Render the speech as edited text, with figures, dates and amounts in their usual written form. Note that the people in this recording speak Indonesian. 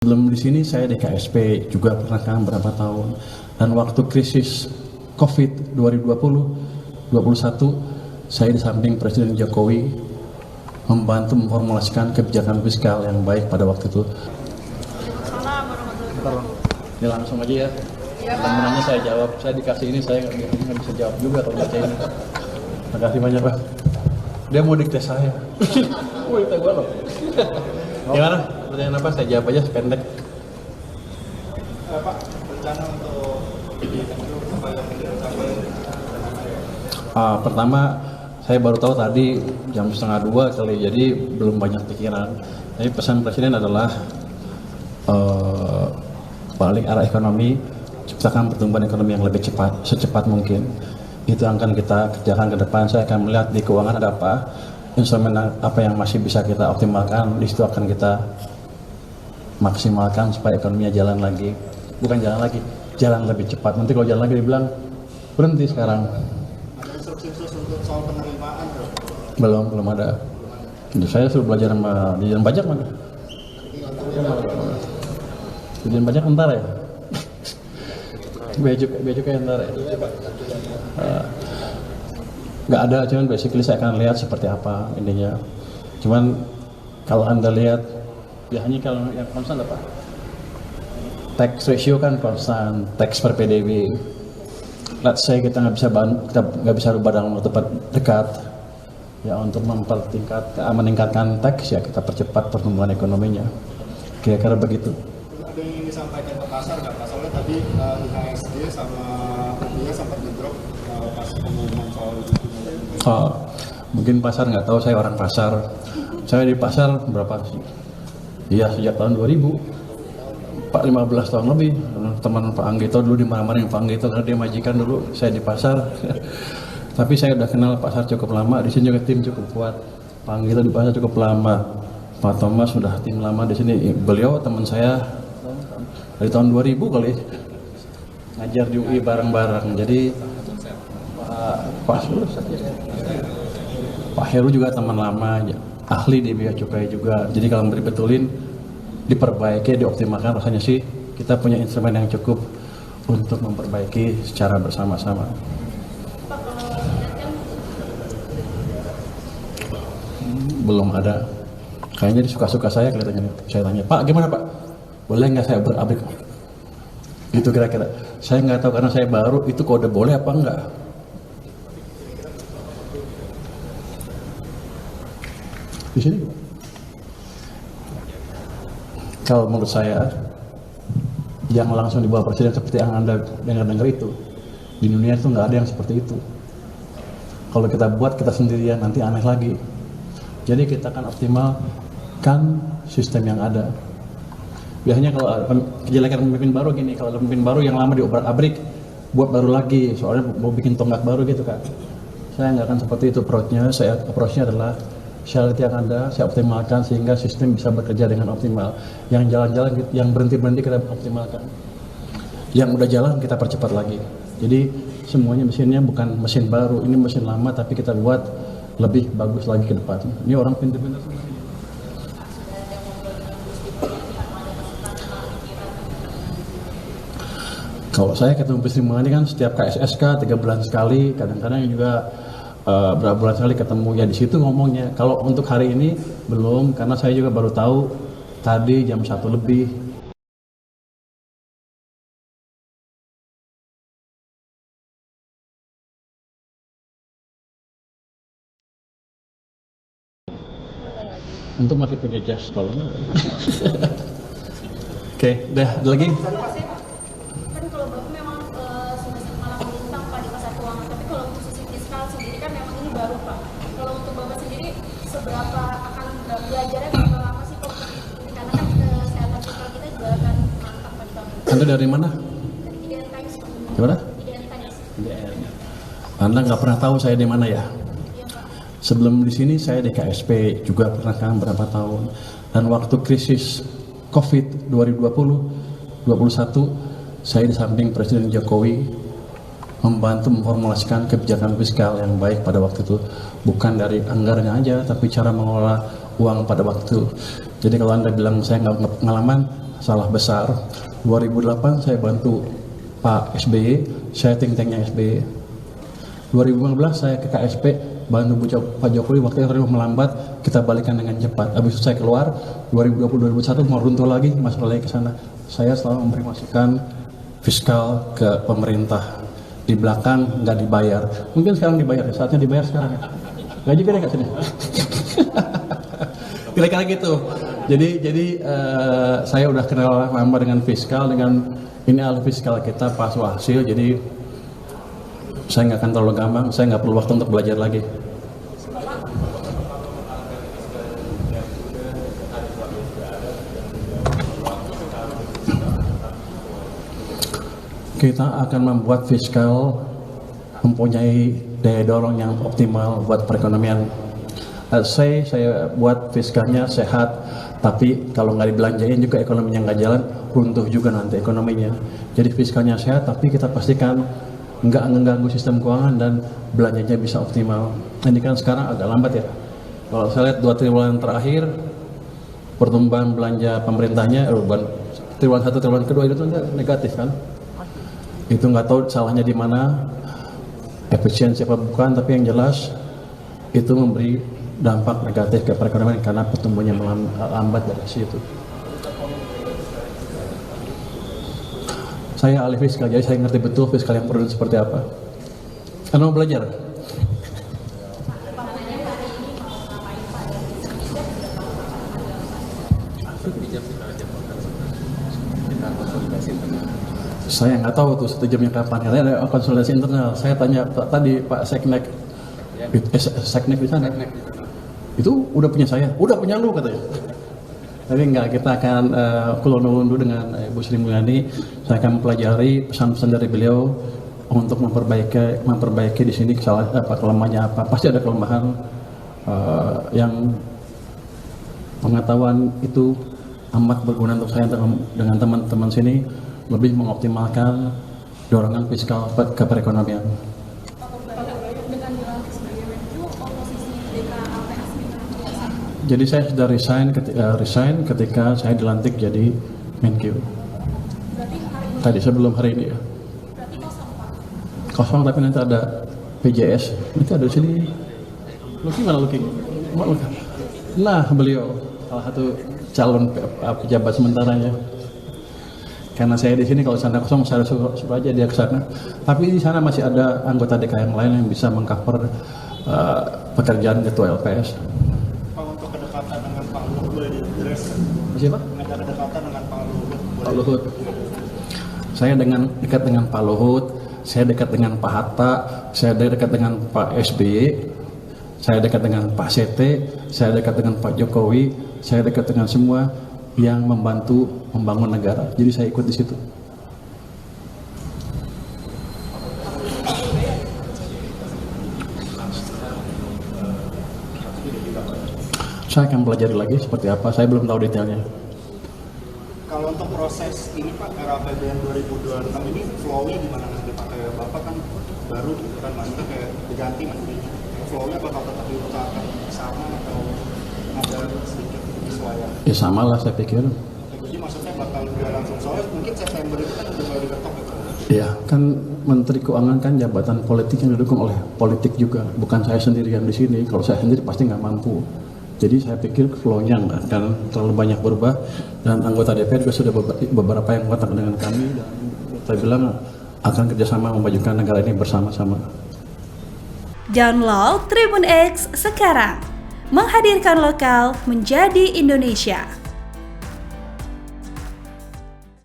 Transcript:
Sebelum di sini saya di KSP juga pernah kan berapa tahun, dan waktu krisis COVID 2020-21 saya di samping Presiden Jokowi membantu memformulasikan kebijakan fiskal yang baik pada waktu itu. Ini langsung aja ya. Temenannya saya jawab, saya dikasih ini saya nggak bisa jawab juga kalau baca ini. Terima kasih banyak Pak. Dia mau dikte saya. Wih, dikte gue loh. Gimana? Pertanyaan apa? Saya jawab aja pendek. Pak, rencana untuk Pertama, saya baru tahu tadi jam 1:30 kali, jadi belum banyak pikiran. Tapi pesan Presiden adalah balik arah ekonomi, ciptakan pertumbuhan ekonomi yang lebih cepat, secepat mungkin. Itu yang akan kita kerjakan ke depan. Saya akan melihat di keuangan ada apa, instrumen apa yang masih bisa kita optimalkan. Di situ akan kita maksimalkan supaya ekonominya jalan lagi. Bukan jalan lagi, jalan lebih cepat. Nanti kalau jalan lagi dibilang berhenti sekarang. ada instruksi khusus untuk soal penerimaan, Belum ada. Saya suruh belajar sama Dirjen Pajak mana? Dirjen Pajak ntar ya? Bea cukai ntar ya? Nggak ada, cuman basically saya akan lihat seperti apa intinya. Cuman kalau Anda lihat, ya hanya kalau yang konstan apa? Tax ratio kan konstan, tax per PDB. Let's say kita nggak bisa rubah dalam waktu dekat. Ya untuk meningkatkan tax ya kita percepat pertumbuhan ekonominya. Kira-kira begitu. ada yang ingin disampaikan ke pasar nggak? Pak, soalnya tadi IHSG sama rupiah sempat ngedrop pas pengumuman soal itu. Mungkin pasar nggak tahu, saya orang pasar. Saya di pasar berapa sih? Iya sejak tahun 2000. Pak 15 tahun lebih. Teman Pak Anggito dulu dimarah-marahin Pak Anggito karena dia majikan dulu. Saya di pasar. Tapi saya udah kenal pasar cukup lama. Di sini juga tim cukup kuat. Pak Anggito di pasar cukup lama. Pak Thomas sudah tim lama di sini. Beliau teman saya dari tahun 2000 kali ngajar di UI bareng-bareng. Jadi Pak Heru juga teman lama, ahli di bea cukai juga. Jadi kalau mau dibetulin, diperbaiki, dioptimalkan, rasanya sih kita punya instrumen yang cukup untuk memperbaiki secara bersama-sama. Belum ada. Kayaknya suka-suka saya kelihatannya. Saya tanya, Pak gimana Pak? Boleh nggak saya berabrik? Gitu kira-kira. Saya nggak tahu karena saya baru, itu kode boleh apa enggak. Di sini kalau menurut saya yang langsung di bawah Presiden seperti yang Anda dengar itu di dunia itu nggak ada yang seperti itu. Kalau kita buat kita sendirian nanti aneh lagi. Jadi kita akan optimalkan sistem yang ada. Biasanya kalau kejelekan pemimpin baru gini, kalau ada pemimpin baru yang lama diobrak-abrik, buat baru lagi, soalnya mau bikin tonggak baru gitu kan. Saya nggak akan seperti itu approach-nya adalah syarat yang ada, saya optimalkan sehingga sistem bisa bekerja dengan optimal. Yang jalan-jalan, yang berhenti-berhenti kita optimalkan. Yang udah jalan kita percepat lagi. Jadi semuanya mesinnya bukan mesin baru, ini mesin lama tapi kita buat lebih bagus lagi ke depan. Ini orang pintar-pintar semua. Kalau saya ketemu Sri Mulyani kan setiap KSSK 3 bulan sekali, kadang-kadang juga berapa bulan sekali ketemu, ya di situ ngomongnya. Kalau untuk hari ini belum, karena saya juga baru tahu tadi jam 1 lebih. Untuk masih pakai jas kalau enggak. Oke, udah ada lagi? Kan kalau Bapak memang sudah malam bintang Pak di pasar keuangan, tapi kalau untuk sisi fiskal sendiri kan memang ini baru Pak. Kalau untuk Bapak sendiri seberapa akan belajarnya berapa lama sih Pak? Karena kan kesehatan fiskal kita juga akan mantap Pak di tahun. Anda dari mana? IDN Times Pak. Gimana? IDN Times. Anda nggak pernah tahu saya di mana ya? Iya Pak. Sebelum di sini saya di KSP juga pernah kan berapa tahun, dan waktu krisis COVID 2020-21 saya di samping Presiden Jokowi membantu memformulasikan kebijakan fiskal yang baik pada waktu itu, bukan dari anggarannya aja tapi cara mengelola uang pada waktu Jadi kalau Anda bilang saya nggak pengalaman, salah besar. 2008 saya bantu Pak SBY, saya think tanknya SBY. 2015 saya ke KSP, bantu Pak Jokowi waktu itu melambat, kita balikan dengan cepat. Habis itu saya keluar, 2020-2021 mau runtuh lagi, masuk lagi ke sana. Saya selalu memberi masukan fiskal ke pemerintah. Di belakang nggak dibayar. Mungkin sekarang dibayar, saatnya dibayar sekarang ya. Gaji gede nggak sini? Kira-kira gitu. Jadi saya udah kenal lama dengan fiskal, dengan ini ahli fiskal kita Pak Suhasil. Jadi saya nggak akan terlalu gampang, saya nggak perlu waktu untuk belajar lagi. Kita akan membuat fiskal mempunyai daya dorong yang optimal buat perekonomian. Saya buat fiskalnya sehat, tapi kalau nggak dibelanjain juga ekonominya nggak jalan, runtuh juga nanti ekonominya. Jadi fiskalnya sehat, tapi kita pastikan nggak mengganggu sistem keuangan dan belanjanya bisa optimal. Ini kan sekarang agak lambat ya. Kalau saya lihat 2 triwulan terakhir, pertumbuhan belanja pemerintahnya, triwulan 1, triwulan kedua itu negatif kan? Itu nggak tahu salahnya di mana, efisiensi apa bukan, tapi yang jelas itu memberi dampak negatif ke perekonomian karena pertumbuhannya melambat dari situ. Saya ahli fiskal, jadi saya ngerti betul fiskal yang perlu seperti apa. Anda mau belajar? Saya nggak tahu tuh 1 jamnya kapan. Katanya ada konsultasi internal. Saya tanya tadi Pak Seknek, Seknek di sana. Itu udah punya saya, udah punya lu katanya. Tapi enggak, kita akan kulonulundu dengan Ibu Sri Mulyani. Saya akan mempelajari pesan-pesan dari beliau untuk memperbaiki di sini kelemahannya apa. Pasti ada kelemahan yang pengetahuan itu amat berguna untuk saya dengan teman-teman sini lebih mengoptimalkan dorongan fiskal ke perekonomian. Jadi saya sudah resign ketika saya dilantik jadi Menkyu. Tadi sebelum hari ini ya. Kosong, tapi nanti ada PJS. Nanti ada di sini. Luki mana Luki? Nah, beliau salah satu calon pejabat sementaranya. Karena saya di sini, kalau sana kosong saya suruh aja dia ke sana. Tapi di sana masih ada anggota DK yang lain yang bisa mengcover pekerjaan ketua LPS. Siapa? Ada kedekatan dengan Pak Luhut. Pak Luhut. Saya dekat dengan Pak Luhut, saya dekat dengan Pak Hatta, saya dekat dengan Pak SBY, saya dekat dengan Pak Sete, saya dekat dengan Pak Jokowi, saya dekat dengan semua yang membantu membangun negara. Jadi saya ikut di situ. Saya akan pelajari lagi seperti apa, saya belum tahu detailnya. Kalau untuk proses ini Pak, RAPBN 2026 ini flow-nya gimana nanti Pak? Kayak Bapak kan baru kan maksudnya kayak diganti nanti. Flow-nya bakal tetap diusahakan sama atau ada sedikit kesesuaian? Ya sama lah saya pikir. Jadi maksudnya bakal nggak langsung, soalnya mungkin September itu kan udah mulai diketok gitu. Iya, kan Menteri Keuangan kan jabatan politik yang didukung oleh politik juga. Bukan saya sendiri yang di sini, kalau saya sendiri pasti nggak mampu. Jadi saya pikir flow-nya nggak akan terlalu banyak berubah, dan anggota DPR juga sudah beberapa yang kontak dengan kami, dan saya bilang akan kerjasama memajukan negara ini bersama-sama. Download Tribun X sekarang, menghadirkan lokal menjadi Indonesia.